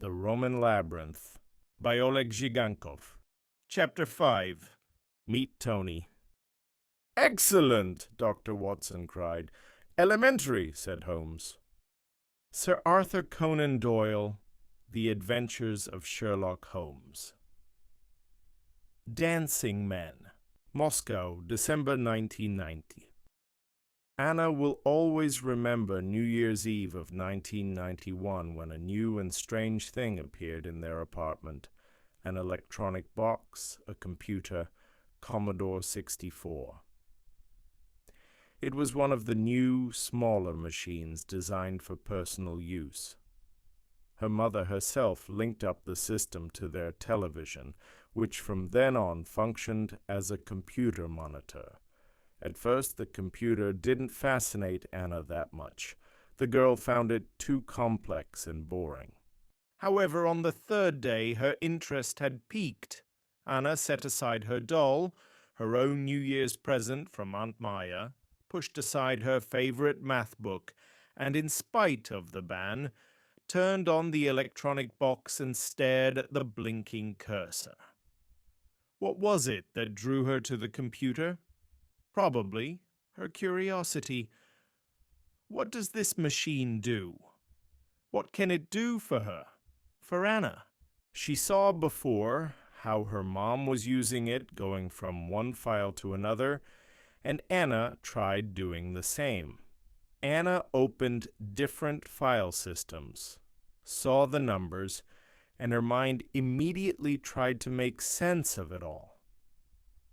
The Roman Labyrinth by Oleg Zhigankov. Chapter 5. Meet Tony. "Excellent!" Dr. Watson cried. "Elementary," said Holmes. Sir Arthur Conan Doyle, The Adventures of Sherlock Holmes. Dancing Men. Moscow, December 1990. Anna will always remember New Year's Eve of 1991 when a new and strange thing appeared in their apartment: an electronic box, a computer, Commodore 64. It was one of the new, smaller machines designed for personal use. Her mother herself linked up the system to their television, which from then on functioned as a computer monitor. At first, the computer didn't fascinate Anna that much. The girl found it too complex and boring. However, on the third day, her interest had peaked. Anna set aside her doll, her own New Year's present from Aunt Maya, pushed aside her favorite math book, and in spite of the ban, turned on the electronic box and stared at the blinking cursor. What was it that drew her to the computer? Probably her curiosity. What does this machine do? What can it do for her, for Anna? She saw before how her mom was using it, going from one file to another, and Anna tried doing the same. Anna opened different file systems, saw the numbers, and her mind immediately tried to make sense of it all.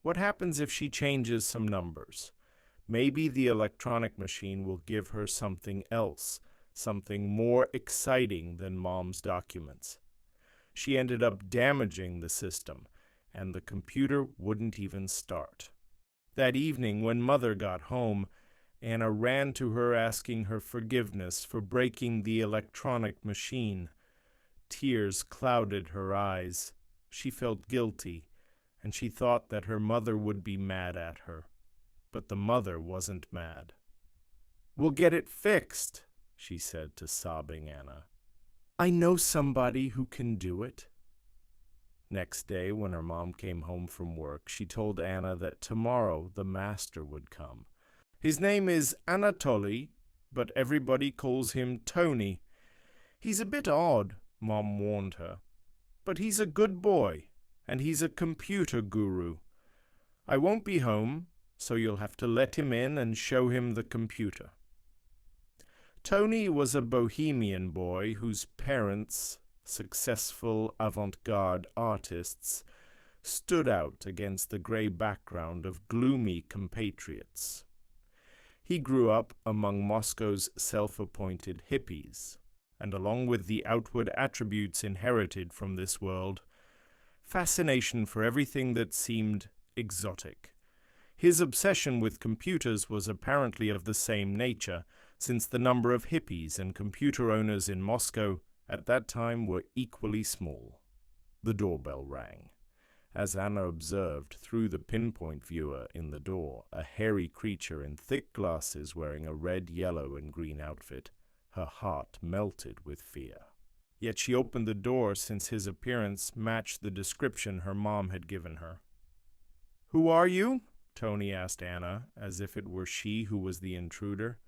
What happens if she changes some numbers? Maybe the electronic machine will give her something else, something more exciting than Mom's documents. She ended up damaging the system, and the computer wouldn't even start. That evening, when Mother got home, Anna ran to her asking her forgiveness for breaking the electronic machine. Tears clouded her eyes. She felt guilty, and she thought that her mother would be mad at her. But the mother wasn't mad. "We'll get it fixed," she said to sobbing Anna. "I know somebody who can do it." Next day, when her mom came home from work, she told Anna that tomorrow the master would come. "His name is Anatoly, but everybody calls him Tony. He's a bit odd," Mom warned her, "but he's a good boy. And he's a computer guru. I won't be home, so you'll have to let him in and show him the computer." Tony was a bohemian boy whose parents, successful avant-garde artists, stood out against the gray background of gloomy compatriots. He grew up among Moscow's self-appointed hippies, and along with the outward attributes inherited from this world, fascination for everything that seemed exotic. His obsession with computers was apparently of the same nature, since the number of hippies and computer owners in Moscow at that time were equally small. The doorbell rang. As Anna observed through the pinpoint viewer in the door, a hairy creature in thick glasses wearing a red, yellow, and green outfit, her heart melted with fear. Yet she opened the door since his appearance matched the description her mom had given her. "Who are you?" Tony asked Anna, as if it were she who was the intruder.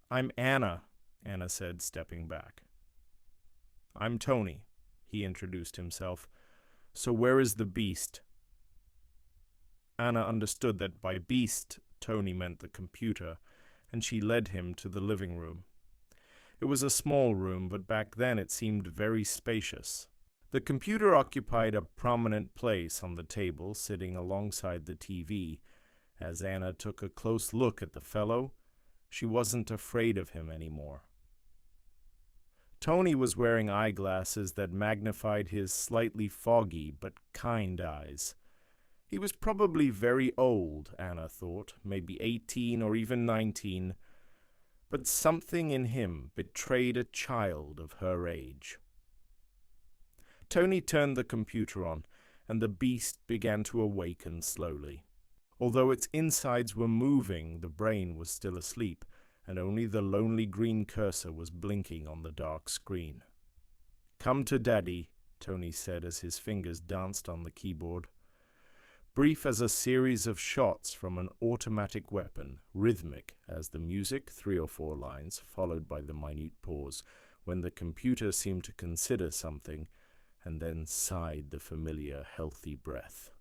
"I'm Anna," Anna said, stepping back. "I'm Tony," he introduced himself. "So where is the beast?" Anna understood that by beast Tony meant the computer, and she led him to the living room. It was a small room, but back then it seemed very spacious. The computer occupied a prominent place on the table, sitting alongside the TV. As Anna took a close look at the fellow, she wasn't afraid of him anymore. Tony was wearing eyeglasses that magnified his slightly foggy but kind eyes. He was probably very old, Anna thought, maybe 18 or even 19, but something in him betrayed a child of her age. Tony turned the computer on, and the beast began to awaken slowly. Although its insides were moving, the brain was still asleep, and only the lonely green cursor was blinking on the dark screen. "Come to Daddy," Tony said as his fingers danced on the keyboard. Brief as a series of shots from an automatic weapon, rhythmic as the music, 3 or 4 lines, followed by the minute pause, when the computer seemed to consider something, and then sighed the familiar, healthy breath.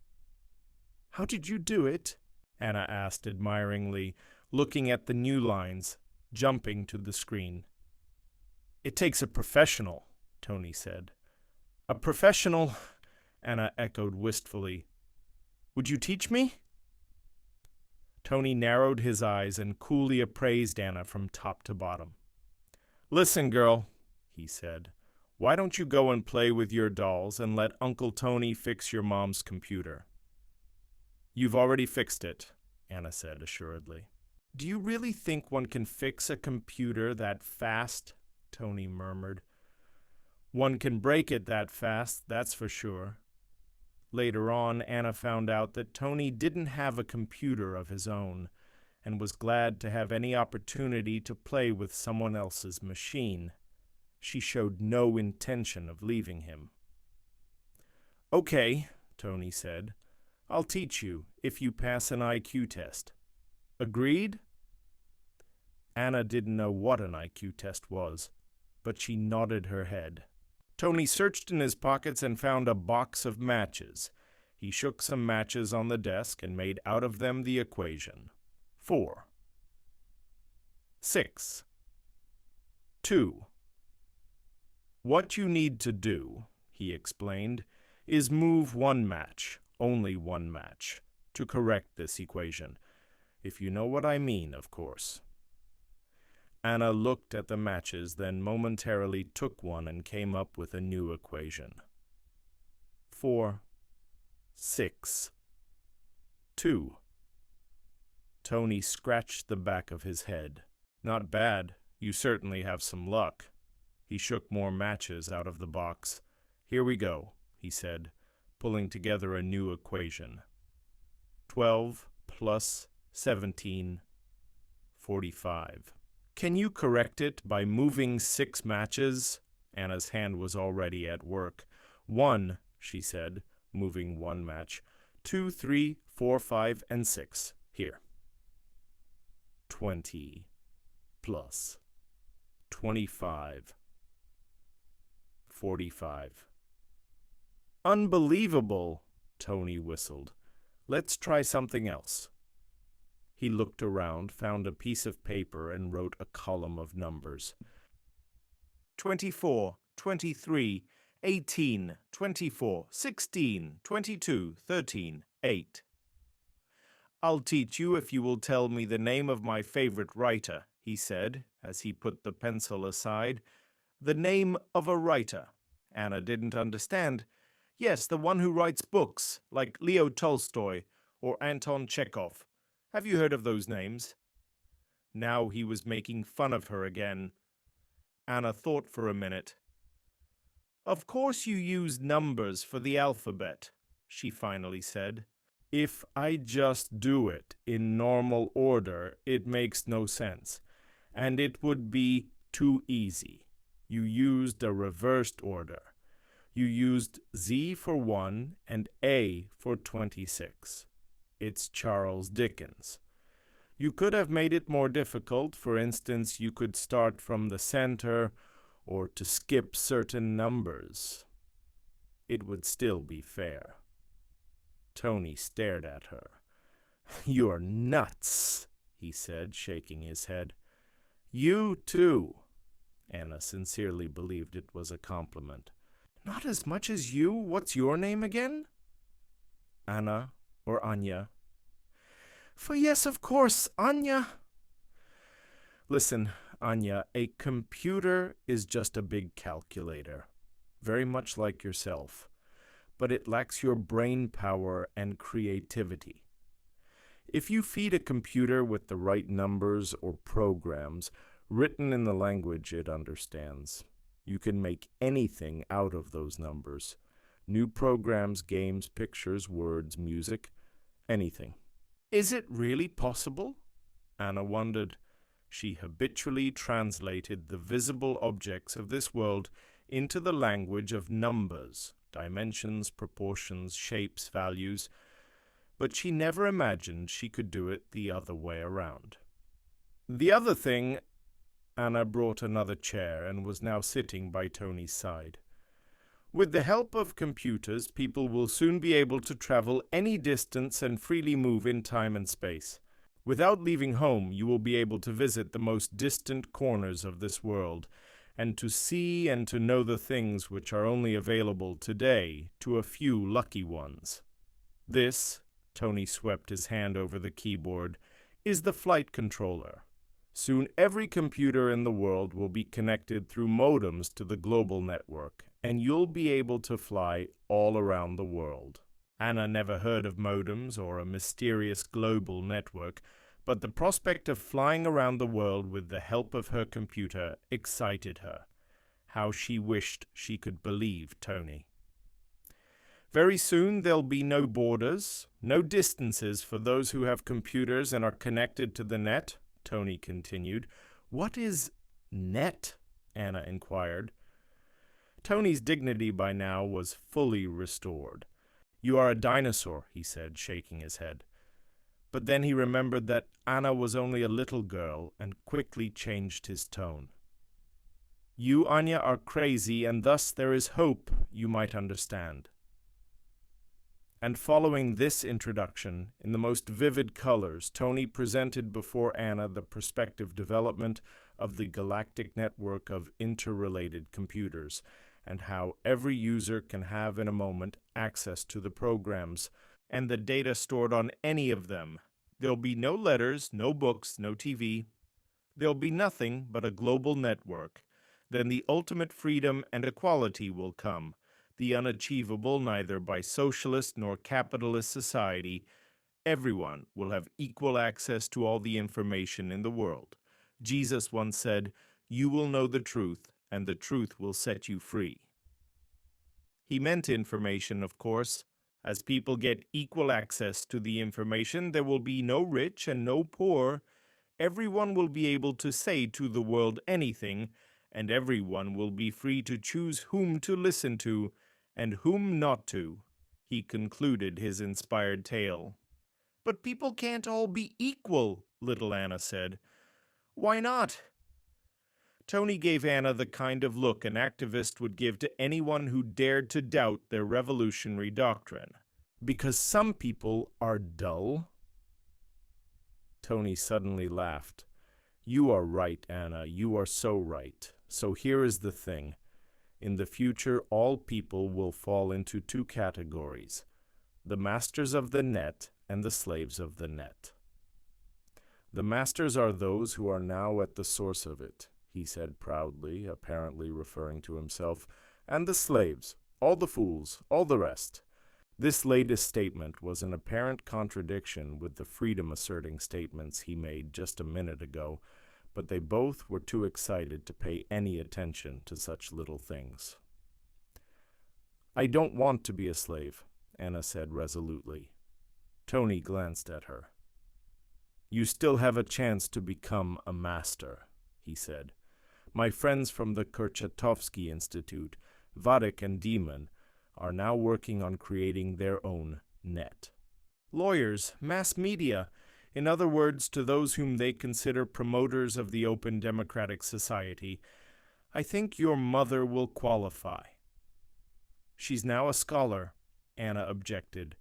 "How did you do it?" Anna asked admiringly, looking at the new lines, jumping to the screen. "It takes a professional," Tony said. "A professional," Anna echoed wistfully. "Would you teach me?" Tony narrowed his eyes and coolly appraised Anna from top to bottom. "Listen, girl," he said, "why don't you go and play with your dolls and let Uncle Tony fix your mom's computer?" "You've already fixed it," Anna said assuredly. "Do you really think one can fix a computer that fast?" Tony murmured. "One can break it that fast, that's for sure." Later on, Anna found out that Tony didn't have a computer of his own, and was glad to have any opportunity to play with someone else's machine. She showed no intention of leaving him. "Okay," Tony said. "I'll teach you if you pass an IQ test. Agreed?" Anna didn't know what an IQ test was, but she nodded her head. Tony searched in his pockets and found a box of matches. He shook some matches on the desk and made out of them the equation. 4, 6, 2. "What you need to do," he explained, "is move one match, only one match, to correct this equation. If you know what I mean, of course." Anna looked at the matches, then momentarily took one and came up with a new equation. 4, 6, 2. Tony scratched the back of his head. "Not bad. You certainly have some luck." He shook more matches out of the box. "Here we go," he said, pulling together a new equation. 12 plus 17, 45. "Can you correct it by moving 6 matches?" Anna's hand was already at work. 1, she said, moving 1 match. 2, 3, 4, 5, and 6. Here. 20 plus 25, 45. "Unbelievable," Tony whistled. "Let's try something else." He looked around, found a piece of paper, and wrote a column of numbers. 24, 23, 18, 24, 16, 22, 13, 8. "I'll teach you if you will tell me the name of my favorite writer," he said, as he put the pencil aside. "The name of a writer." Anna didn't understand. "Yes, the one who writes books, like Leo Tolstoy or Anton Chekhov. Have you heard of those names?" Now he was making fun of her again. Anna thought for a minute. "Of course you use numbers for the alphabet," she finally said. "If I just do it in normal order, it makes no sense, and it would be too easy. You used a reversed order. You used Z for 1 and A for 26. It's Charles Dickens. You could have made it more difficult. For instance, you could start from the center or to skip certain numbers. It would still be fair." Tony stared at her. "You're nuts," he said, shaking his head. "You too." Anna sincerely believed it was a compliment. "Not as much as you? What's your name again?" "Anna or Anya." "For yes, of course, Anya." "Listen, Anya, a computer is just a big calculator, very much like yourself, but it lacks your brain power and creativity. If you feed a computer with the right numbers or programs written in the language it understands, you can make anything out of those numbers. New programs, games, pictures, words, music, anything." "Is it really possible?" Anna wondered. She habitually translated the visible objects of this world into the language of numbers, dimensions, proportions, shapes, values, but she never imagined she could do it the other way around. The other thing, Anna brought another chair and was now sitting by Tony's side. With the help of computers, people will soon be able to travel any distance and freely move in time and space. Without leaving home, you will be able to visit the most distant corners of this world, and to see and to know the things which are only available today to a few lucky ones. This, Tony swept his hand over the keyboard, is the flight controller. Soon every computer in the world will be connected through modems to the global network, and you'll be able to fly all around the world. Anna never heard of modems or a mysterious global network, but the prospect of flying around the world with the help of her computer excited her. How she wished she could believe Tony. Very soon there'll be no borders, no distances for those who have computers and are connected to the net, Tony continued. What is net? Anna inquired. Tony's dignity by now was fully restored. You are a dinosaur, he said, shaking his head. But then he remembered that Anna was only a little girl and quickly changed his tone. You, Anya, are crazy, and thus there is hope, you might understand. And following this introduction, in the most vivid colors, Tony presented before Anna the prospective development of the galactic network of interrelated computers, and how every user can have in a moment access to the programs and the data stored on any of them. There'll be no letters, no books, no TV. There'll be nothing but a global network. Then the ultimate freedom and equality will come, the unachievable neither by socialist nor capitalist society. Everyone will have equal access to all the information in the world. Jesus once said, "You will know the truth, and the truth will set you free." He meant information, of course. As people get equal access to the information, there will be no rich and no poor. Everyone will be able to say to the world anything, and everyone will be free to choose whom to listen to and whom not to, he concluded his inspired tale. But people can't all be equal, little Anna said. Why not? Tony gave Anna the kind of look an activist would give to anyone who dared to doubt their revolutionary doctrine. Because some people are dull? Tony suddenly laughed. You are right, Anna, you are so right. So here is the thing. In the future, all people will fall into two categories, the masters of the net and the slaves of the net. The masters are those who are now at the source of it, he said proudly, apparently referring to himself, and the slaves, all the fools, all the rest. This latest statement was an apparent contradiction with the freedom-asserting statements he made just a minute ago, but they both were too excited to pay any attention to such little things. I don't want to be a slave, Anna said resolutely. Tony glanced at her. You still have a chance to become a master, he said. My friends from the Kurchatovsky Institute, Vadik and Demon, are now working on creating their own net. Lawyers, mass media, in other words, to those whom they consider promoters of the open democratic society, I think your mother will qualify. She's now a scholar, Anna objected.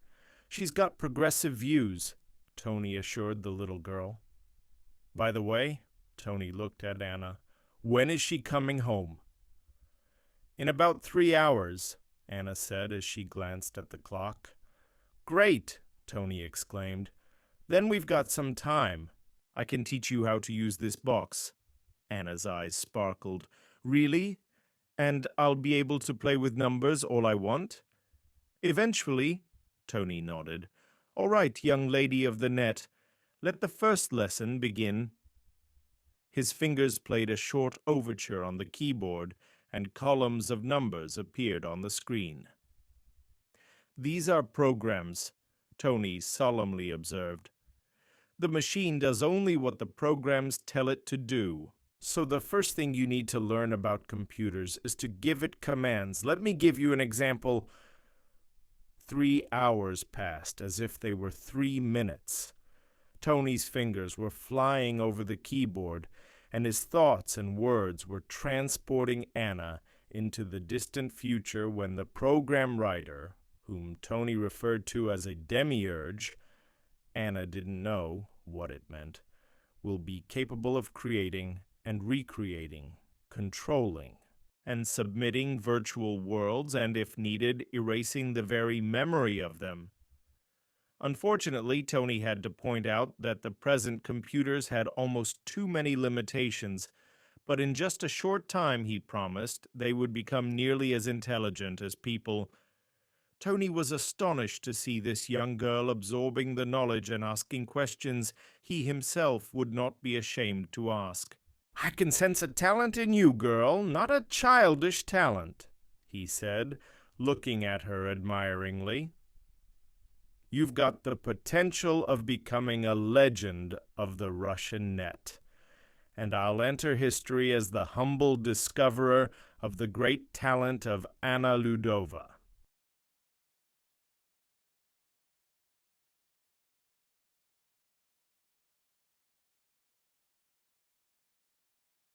She's got progressive views, Tony assured the little girl. By the way, Tony looked at Anna, when is she coming home? In about 3 hours, Anna said as she glanced at the clock. Great, Tony exclaimed. Then we've got some time. I can teach you how to use this box. Anna's eyes sparkled. Really? And I'll be able to play with numbers all I want? Eventually, Tony nodded. All right, young lady of the net, let the first lesson begin. His fingers played a short overture on the keyboard, and columns of numbers appeared on the screen. These are programs, Tony solemnly observed. The machine does only what the programs tell it to do. So the first thing you need to learn about computers is to give it commands. Let me give you an example. 3 hours passed as if they were 3 minutes. Tony's fingers were flying over the keyboard, and his thoughts and words were transporting Anna into the distant future when the program writer, whom Tony referred to as a demiurge, Anna didn't know what it meant, will be capable of creating and recreating, controlling, and submitting virtual worlds, and if needed, erasing the very memory of them. Unfortunately, Tony had to point out that the present computers had almost too many limitations, but in just a short time, he promised, they would become nearly as intelligent as people. Tony was astonished to see this young girl absorbing the knowledge and asking questions he himself would not be ashamed to ask. "I can sense a talent in you, girl, not a childish talent," he said, looking at her admiringly. "You've got the potential of becoming a legend of the Russian net, and I'll enter history as the humble discoverer of the great talent of Anna Ludova."